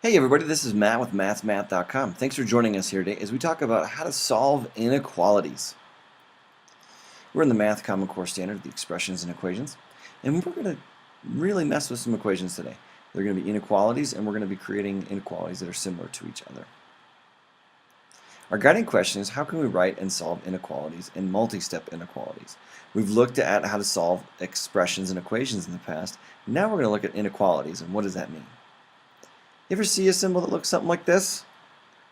Hey everybody, this is Matt with mathsmath.com. Thanks for joining us here today as we talk about how to solve inequalities. We're in the Math Common Core Standard, the expressions and equations, and we're going to really mess with some equations today. They're going to be inequalities, and we're going to be creating inequalities that are similar to each other. Our guiding question is, how can we write and solve inequalities and multi-step inequalities? We've looked at how to solve expressions and equations in the past. Now we're going to look at inequalities, and what does that mean? You ever see a symbol that looks something like this?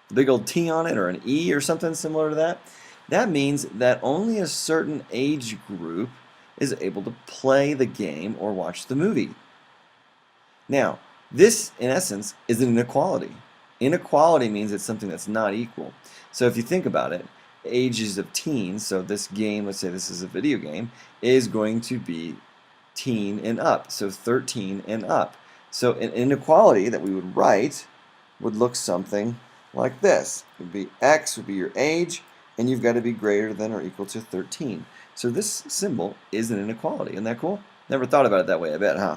The big old T on it, or an E or something similar to that? That means that only a certain age group is able to play the game or watch the movie. Now, this, in essence, is an inequality. Inequality means it's something that's not equal. So if you think about it, ages of teens, so this game, let's say this is a video game, is going to be teen and up, so 13 and up. So an inequality that we would write would look something like this. It would be X would be your age, and you've got to be greater than or equal to 13. So this symbol is an inequality. Isn't that cool? Never thought about it that way, I bet, huh?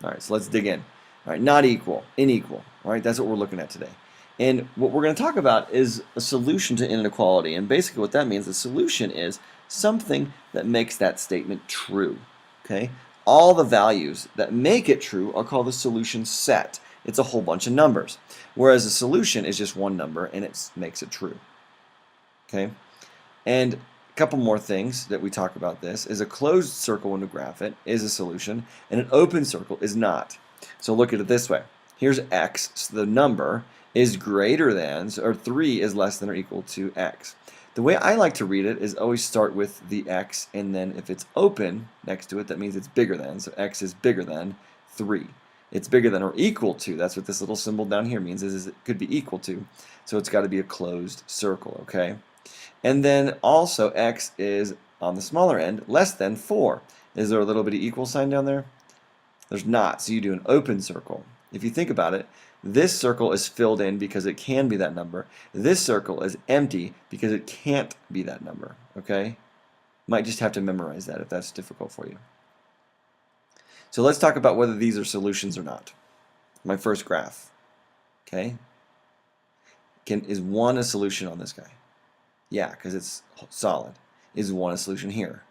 All right, so let's dig in. All right, not equal, unequal. All right, that's what we're looking at today. And what we're going to talk about is a solution to inequality. And basically what that means, the solution is something that makes that statement true. Okay? All the values that make it true are called the solution set. It's a whole bunch of numbers. Whereas a solution is just one number and it makes it true. Okay? And a couple more things that we talk about this is a closed circle when we graph it is a solution and an open circle is not. So look at it this way. Here's X, so the number is greater than, or 3 is less than or equal to X. The way I like to read it is always start with the X, and then if it's open next to it, that means it's bigger than. So X is bigger than 3. It's bigger than or equal to. That's what this little symbol down here means, is it could be equal to. So it's got to be a closed circle, okay? And then also X is, on the smaller end, less than 4. Is there a little bit of equal sign down there? There's not, so you do an open circle. If you think about it, this circle is filled in because it can be that number. This circle is empty because it can't be that number, okay? Might just have to memorize that if that's difficult for you. So let's talk about whether these are solutions or not. My first graph, okay? Is 1 a solution on this guy? Yeah, because it's solid. Is 1 a solution here?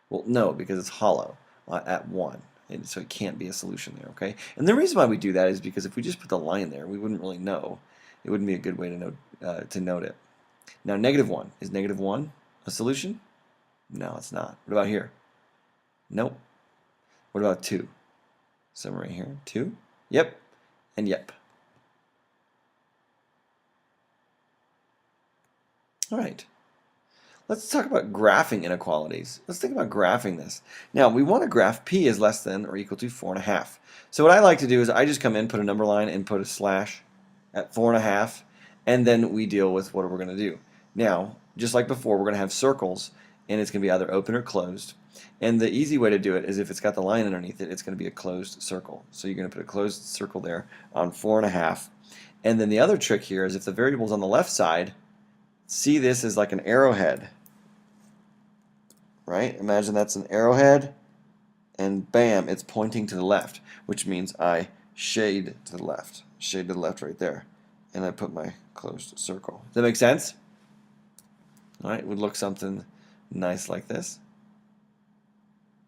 Well, no, because it's hollow at 1. And so it can't be a solution there, okay? And the reason why we do that is because if we just put the line there, we wouldn't really know. It wouldn't be a good way to note it. Now, -1. Is -1 a solution? No, it's not. What about here? Nope. What about 2? Somewhere right here. 2? Yep. And yep. All right. Let's talk about graphing inequalities. Let's think about graphing this. Now, we want to graph P is less than or equal to 4.5. So what I like to do is I just come in, put a number line, and put a slash at 4.5, and then we deal with what we're going to do. Now, just like before, we're going to have circles, and it's going to be either open or closed. And the easy way to do it is if it's got the line underneath it, it's going to be a closed circle. So you're going to put a closed circle there on 4.5. And then the other trick here is if the variable's on the left side, see this as like an arrowhead. Right? Imagine that's an arrowhead, and bam, it's pointing to the left, which means I shade to the left. Shade to the left right there. And I put my closed circle. Does that make sense? All right, it would look something nice like this.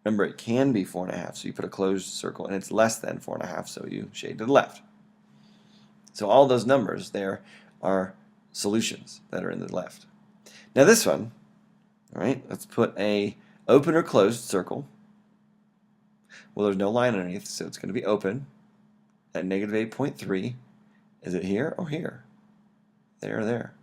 Remember, it can be 4.5, so you put a closed circle, and it's less than 4.5, so you shade to the left. So all those numbers there are solutions that are in the left. Now this one, all right, let's put a open or closed circle. Well, there's no line underneath, so it's going to be open at -8.3. Is it here or here? There or there?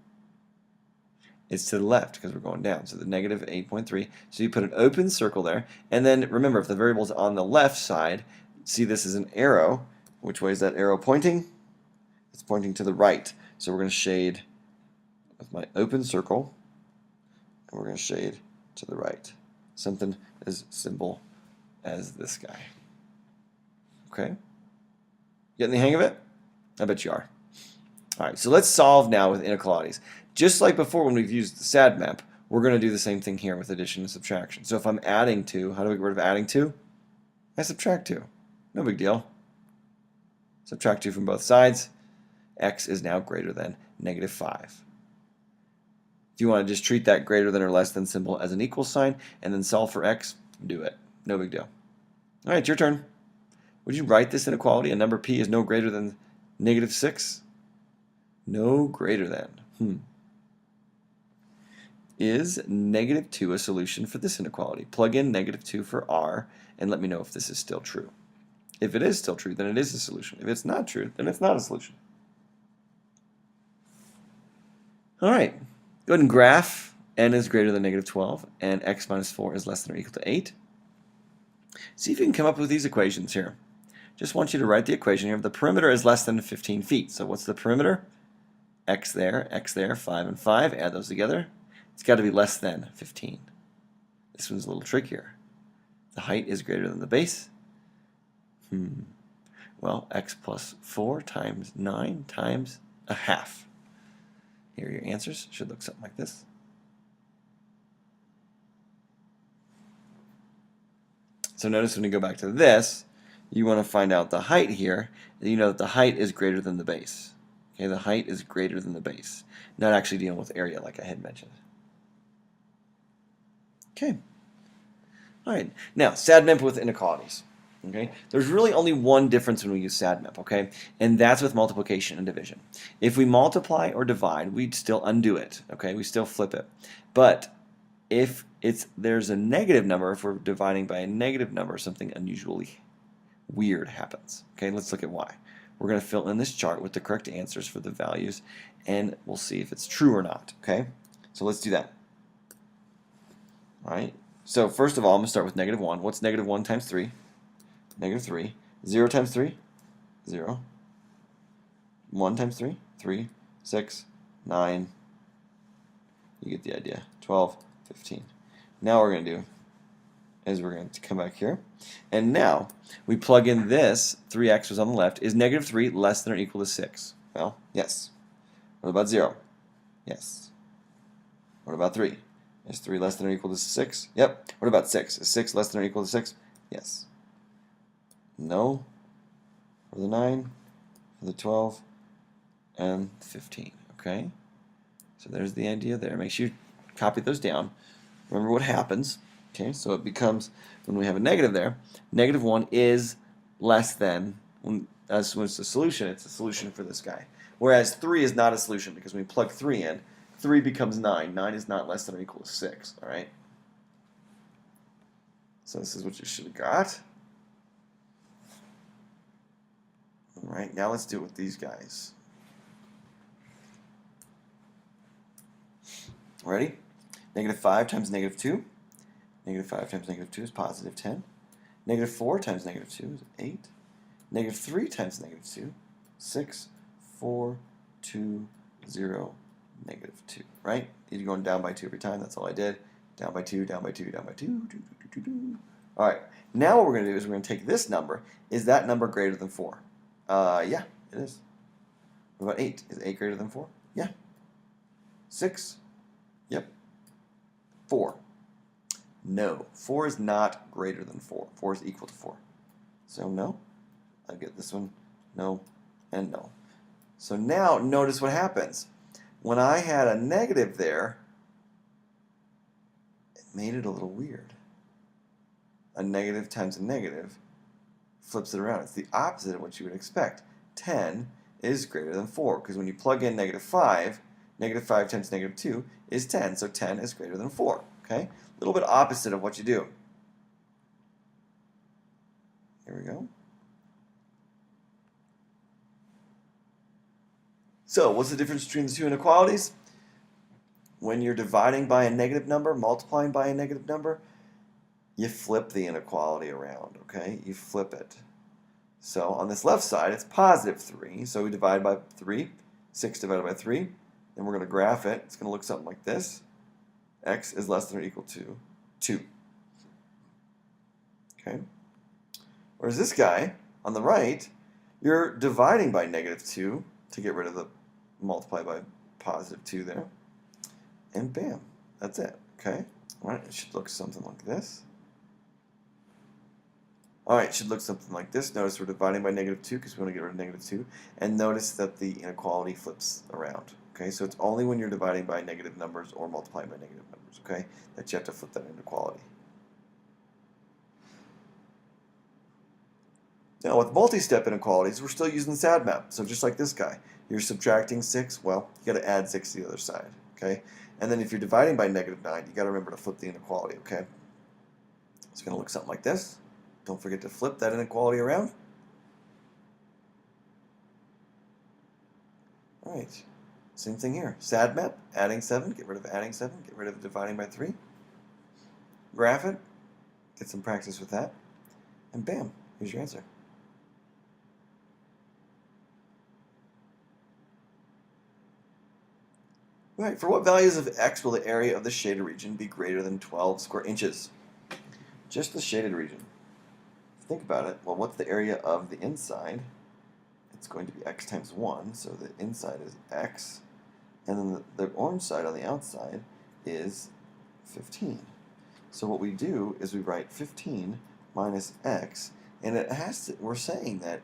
It's to the left because we're going down, so the -8.3. So you put an open circle there, and then remember, if the variable is on the left side, see this is an arrow. Which way is that arrow pointing? It's pointing to the right. So we're going to shade with my open circle. And we're going to shade to the right. Something as simple as this guy. Okay? Getting the hang of it? I bet you are. All right, so let's solve now with inequalities. Just like before when we've used the SAD map, we're going to do the same thing here with addition and subtraction. So if I'm adding 2, how do we get rid of adding 2? I subtract 2. No big deal. Subtract 2 from both sides. X is now greater than negative 5. If you want to just treat that greater than or less than symbol as an equal sign and then solve for x, do it. No big deal. All right, your turn. Would you write this inequality? A number p is no greater than negative 6? No greater than. Is negative 2 a solution for this inequality? Plug in negative 2 for r and let me know if this is still true. If it is still true, then it is a solution. If it's not true, then it's not a solution. All right. Go ahead and graph n is greater than negative 12 and x minus 4 is less than or equal to 8. See if you can come up with these equations here. Just want you to write the equation here. The perimeter is less than 15 feet. So what's the perimeter? X there, 5 and 5. Add those together. It's got to be less than 15. This one's a little trickier. The height is greater than the base. Well, x plus 4 times 9 times a half. Here are your answers. Should look something like this. So notice when you go back to this, you want to find out the height here. You know that the height is greater than the base. Okay, the height is greater than the base. Not actually dealing with area like I had mentioned. Okay. All right. Now, SADMIP with inequalities. Okay, there's really only one difference when we use SADMIP, okay, and that's with multiplication and division. If we multiply or divide, we'd still undo it, okay, we still flip it. But if there's a negative number, if we're dividing by a negative number, something unusually weird happens. Okay, let's look at why. We're going to fill in this chart with the correct answers for the values, and we'll see if it's true or not, okay? So let's do that. All right, so first of all, I'm going to start with negative 1. What's negative 1 times 3? Negative 3. 0 times 3? 0. 1 times 3? 3. 6. 9. You get the idea. 12. 15. Now what we're going to do is we're going to come back here. And now we plug in this. 3x was on the left. Is negative 3 less than or equal to 6? Well, yes. What about 0? Yes. What about 3? Is 3 less than or equal to 6? Yep. What about 6? Is 6 less than or equal to 6? Yes. No, for the 9, for the 12, and 15, okay? So there's the idea there. Make sure you copy those down. Remember what happens, okay? So it becomes, when we have a negative there, negative 1 is less than, when it's a solution, it's a solution for this guy. Whereas 3 is not a solution, because when we plug 3 in, 3 becomes 9. 9 is not less than or equal to 6, all right? So this is what you should have got. All right, now let's do it with these guys. Ready? Negative 5 times negative 2. Negative 5 times negative 2 is positive 10. Negative 4 times negative 2 is 8. Negative 3 times negative 2, 6, 4, 2, 0, negative 2, right? You're going down by 2 every time. That's all I did. Down by 2, down by 2, down by 2. All right, now what we're going to do is we're going to take this number. Is that number greater than 4? Yeah, it is. What about 8? Is 8 greater than 4? Yeah. 6? Yep. 4? No. 4 is not greater than 4. 4 is equal to 4. So no. I get this one. No. And no. So now notice what happens. When I had a negative there, it made it a little weird. A negative times a negative flips it around. It's the opposite of what you would expect. 10 is greater than 4, because when you plug in negative 5 times negative 2 is 10, so 10 is greater than 4. Okay? A little bit opposite of what you do. Here we go. So, what's the difference between the two inequalities? When you're dividing by a negative number, multiplying by a negative number, you flip the inequality around, okay? You flip it. So on this left side, it's positive 3. So we divide by 3. 6 divided by 3. Then we're going to graph it. It's going to look something like this. X is less than or equal to 2. Okay? Whereas this guy, on the right, you're dividing by negative 2 to get rid of the multiply by positive 2 there. And bam, that's it. Okay? All right, it should look something like this. Alright, it should look something like this. Notice we're dividing by negative 2 because we want to get rid of negative 2. And notice that the inequality flips around. Okay, so it's only when you're dividing by negative numbers or multiplying by negative numbers, okay, that you have to flip that inequality. Now with multi-step inequalities, we're still using the SAD map. So just like this guy, you're subtracting 6, well, you got to add 6 to the other side, okay? And then if you're dividing by negative 9, you got to remember to flip the inequality, okay? It's going to look something like this. Don't forget to flip that inequality around. All right, same thing here. SAD map, adding 7, get rid of adding 7, get rid of dividing by 3. Graph it, get some practice with that, and bam, here's your answer. All right, for what values of x will the area of the shaded region be greater than 12 square inches? Just the shaded region. Think about it. Well, what's the area of the inside? It's going to be x times 1, so the inside is x, and then the orange side on the outside is 15. So what we do is we write 15 minus x, and it has to, we're saying that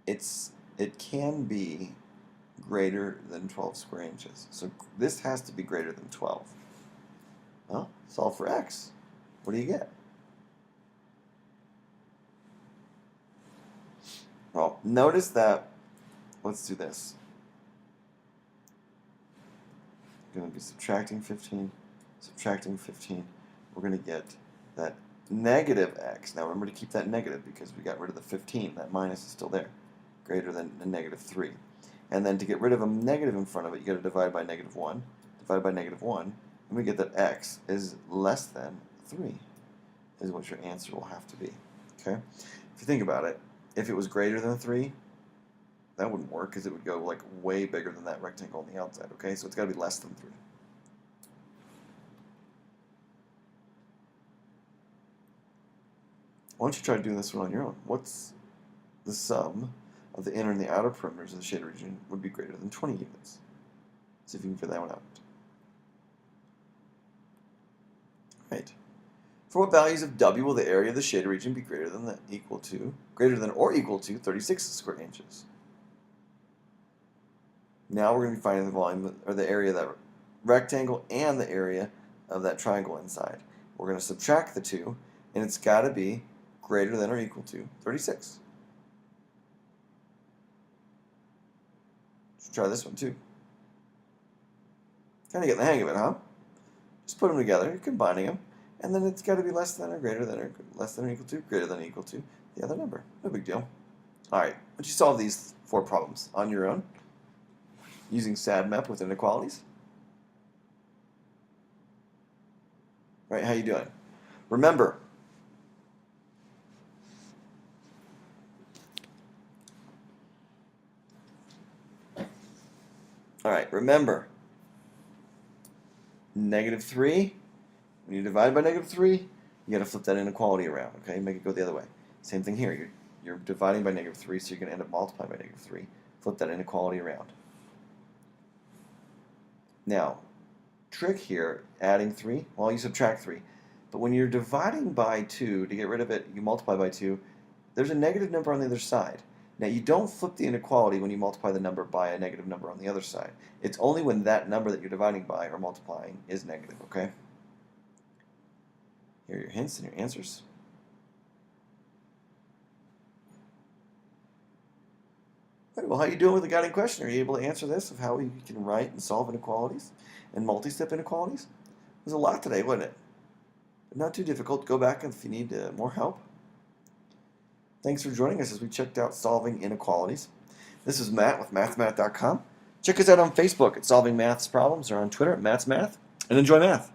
it can be greater than 12 square inches. So this has to be greater than 12. Well, solve for x. What do you get? Well, notice that, let's do this. We're going to be subtracting 15, subtracting 15. We're going to get that negative x. Now remember to keep that negative because we got rid of the 15. That minus is still there. Greater than the negative 3. And then to get rid of a negative in front of it, you got to divide by negative 1. Divide by negative 1. And we get that x is less than 3 is what your answer will have to be. Okay? If you think about it, if it was greater than 3, that wouldn't work because it would go like way bigger than that rectangle on the outside. Okay, so it's got to be less than 3. Why don't you try doing this one on your own? What's the sum of the inner and the outer perimeters of the shaded region would be greater than 20 units? See if you can figure that one out. Right. For what values of W will the area of the shaded region be greater than or equal to 36 square inches? Now we're going to be finding the volume or the area of that rectangle and the area of that triangle inside. We're going to subtract the two, and it's got to be greater than or equal to 36. Let's try this one too. Kind of get the hang of it, huh? Just put them together, you're combining them. And then it's got to be less than or greater than or less than or equal to, greater than or equal to the other number. No big deal. All right, once you solve these 4 problems on your own, using SAD map with inequalities. All right, how you doing? Remember, negative 3. When you divide by negative 3, you got to flip that inequality around, okay? Make it go the other way. Same thing here. You're dividing by negative 3, so you're going to end up multiplying by negative 3. Flip that inequality around. Now, trick here, adding 3, well, you subtract 3. But when you're dividing by 2, to get rid of it, you multiply by 2, there's a negative number on the other side. Now, you don't flip the inequality when you multiply the number by a negative number on the other side. It's only when that number that you're dividing by or multiplying is negative, okay? Here are your hints and your answers. Right, well, how are you doing with the guiding question? Are you able to answer this of how we can write and solve inequalities and multi-step inequalities? It was a lot today, wasn't it? But not too difficult. Go back if you need more help. Thanks for joining us as we checked out solving inequalities. This is Matt with mathsmath.com. Check us out on Facebook at Solving Maths Problems or on Twitter at MathsMath, and enjoy math.